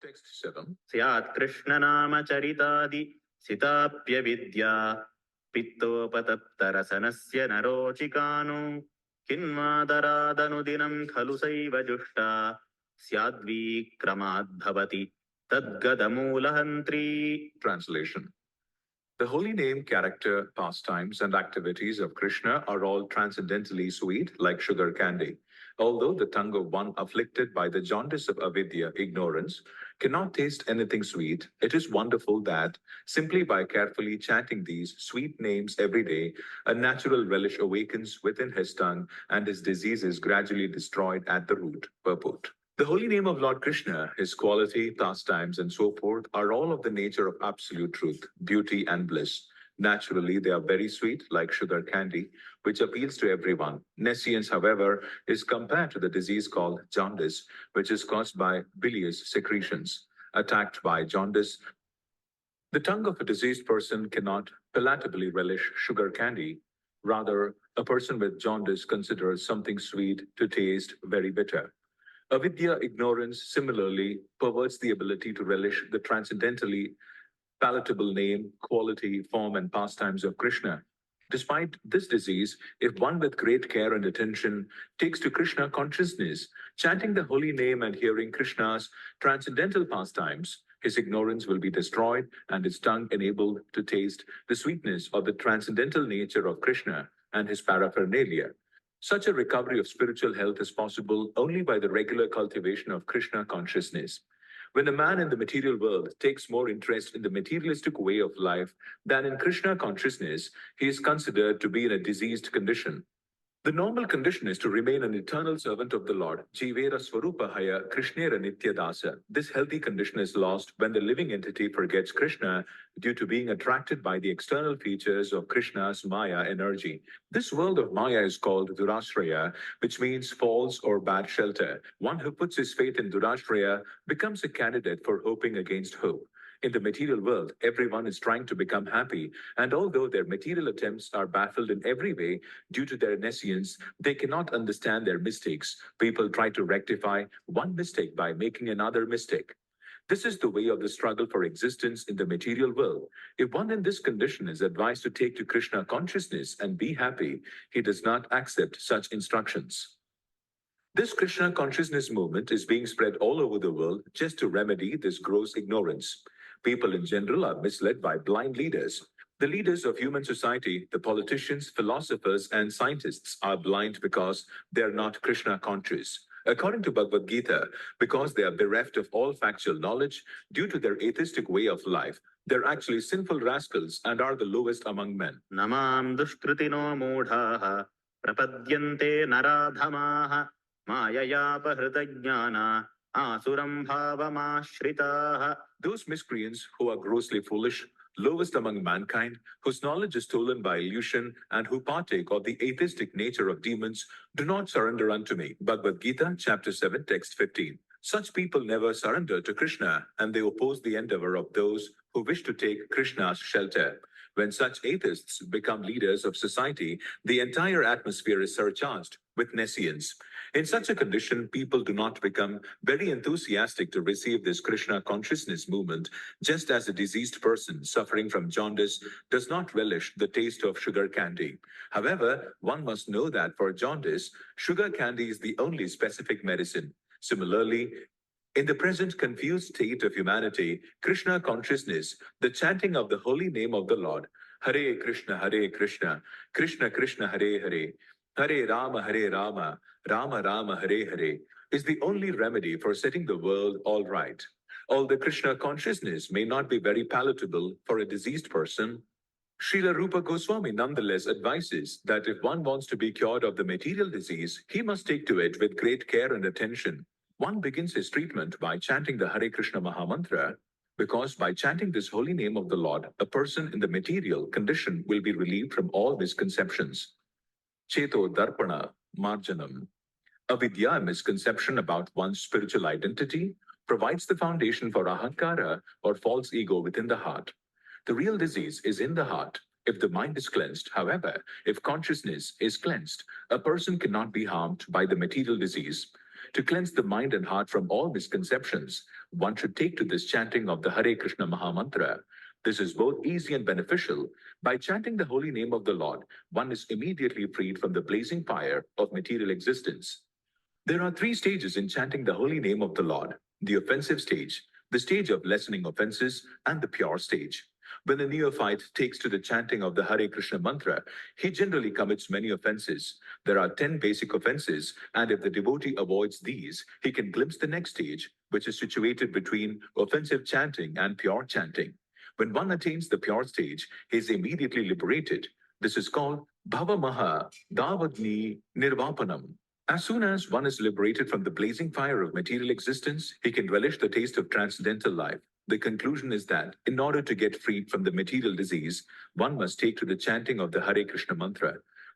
Text 7. Syat Krishna nama charitadi sitapya vidya pittopataptarasanasya narochikanu kinmadaradanu khalu saiva jushta syadvi kramad bhavati tadgadamulahantri. Translation. The holy name, character, pastimes, and activities of Krishna are all transcendently sweet, like sugar candy. Although the tongue of one afflicted by the jaundice of avidya, ignorance, cannot taste anything sweet, it is wonderful that, simply by carefully chanting these sweet names every day, a natural relish awakens within his tongue and his disease is gradually destroyed at the root. Purport. The holy name of Lord Krishna, his quality, pastimes, and so forth are all of the nature of absolute truth, beauty, and bliss. Naturally, they are very sweet, like sugar candy, which appeals to everyone. Nescience, however, is compared to the disease called jaundice, which is caused by bilious secretions. Attacked by jaundice, the tongue of a diseased person cannot palatably relish sugar candy. Rather, a person with jaundice considers something sweet to taste very bitter. Avidya, ignorance, similarly perverts the ability to relish the transcendentally palatable name, quality, form, and pastimes of Krishna. Despite this disease, if one with great care and attention takes to Krishna consciousness, chanting the holy name and hearing Krishna's transcendental pastimes, his ignorance will be destroyed and his tongue enabled to taste the sweetness of the transcendental nature of Krishna and his paraphernalia. Such a recovery of spiritual health is possible only by the regular cultivation of Krishna consciousness. When a man in the material world takes more interest in the materialistic way of life than in Krishna consciousness, he is considered to be in a diseased condition. The normal condition is to remain an eternal servant of the Lord, Jivera Swarupahaya Krishnera Nityadasa. This healthy condition is lost when the living entity forgets Krishna due to being attracted by the external features of Krishna's Maya energy. This world of Maya is called Durashraya, which means false or bad shelter. One who puts his faith in Durashraya becomes a candidate for hoping against hope. In the material world, everyone is trying to become happy, and although their material attempts are baffled in every way due to their nescience, they cannot understand their mistakes. People try to rectify one mistake by making another mistake. This is the way of the struggle for existence in the material world. If one in this condition is advised to take to Krishna consciousness and be happy, he does not accept such instructions. This Krishna consciousness movement is being spread all over the world just to remedy this gross ignorance. People in general are misled by blind leaders. The leaders of human society, the politicians, philosophers, and scientists are blind because they are not Krishna conscious. According to Bhagavad Gita, because they are bereft of all factual knowledge due to their atheistic way of life, they're actually sinful rascals and are the lowest among men. Namam dushkritino moodhaha prapadyante naradhamaha mayaya pahritajnana asuram bhavamashritah. Those miscreants who are grossly foolish, lowest among mankind, whose knowledge is stolen by illusion, and who partake of the atheistic nature of demons, do not surrender unto me. Bhagavad Gita, chapter 7, text 15. Such people never surrender to Krishna, and they oppose the endeavor of those who wish to take Krishna's shelter. When such atheists become leaders of society, the entire atmosphere is surcharged with nescience. In such a condition, people do not become very enthusiastic to receive this Krishna consciousness movement, just as a diseased person suffering from jaundice does not relish the taste of sugar candy. However, one must know that for jaundice, sugar candy is the only specific medicine. Similarly, in the present confused state of humanity, Krishna consciousness, the chanting of the holy name of the Lord, Hare Krishna, Krishna Krishna, Hare Hare, Hare Rama, Rama Rama, Hare Hare, is the only remedy for setting the world all right. Although Krishna consciousness may not be very palatable for a diseased person, Srila Rupa Goswami nonetheless advises that if one wants to be cured of the material disease, he must take to it with great care and attention. One begins his treatment by chanting the Hare Krishna Mahamantra, because by chanting this holy name of the Lord, a person in the material condition will be relieved from all misconceptions. Cheto Darpana Marjanam. Avidya, misconception about one's spiritual identity, provides the foundation for ahankara or false ego within the heart. The real disease is in the heart. If the mind is cleansed, however, if consciousness is cleansed, a person cannot be harmed by the material disease. To cleanse the mind and heart from all misconceptions, one should take to this chanting of the Hare Krishna Mahamantra. This is both easy and beneficial. By chanting the holy name of the Lord, one is immediately freed from the blazing fire of material existence. There are three stages in chanting the holy name of the Lord: the offensive stage, the stage of lessening offenses, and the pure stage. When the neophyte takes to the chanting of the Hare Krishna mantra, he generally commits many offenses. There are 10 basic offenses, and if the devotee avoids these, he can glimpse the next stage, which is situated between offensive chanting and pure chanting. When one attains the pure stage, he is immediately liberated. This is called Bhavamaha Davadni Nirvapanam. As soon as one is liberated from the blazing fire of material existence, he can relish the taste of transcendental life. The conclusion is that, in order to get freed from the material disease, one must take to the chanting of the Hare Krishna mantra.